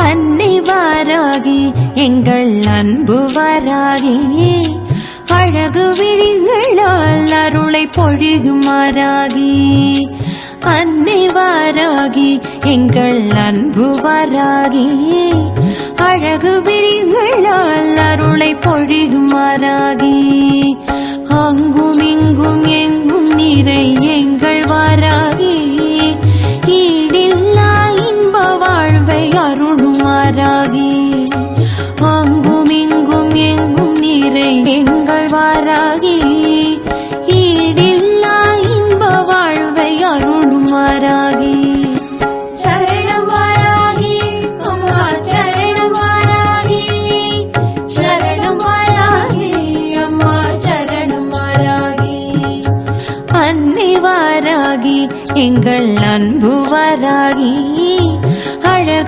அன்னை வாராகி எங்கள் அன்பு வாராகி அழகு விழிகளால் அருளை பொழியுமாறாகி அன்னை வாராகி எங்கள் அன்பு வாராகி அழகு விழிகளால் அருளை பொழியுமாறாகி அங்கும் இங்கும் எங்கும் நிறை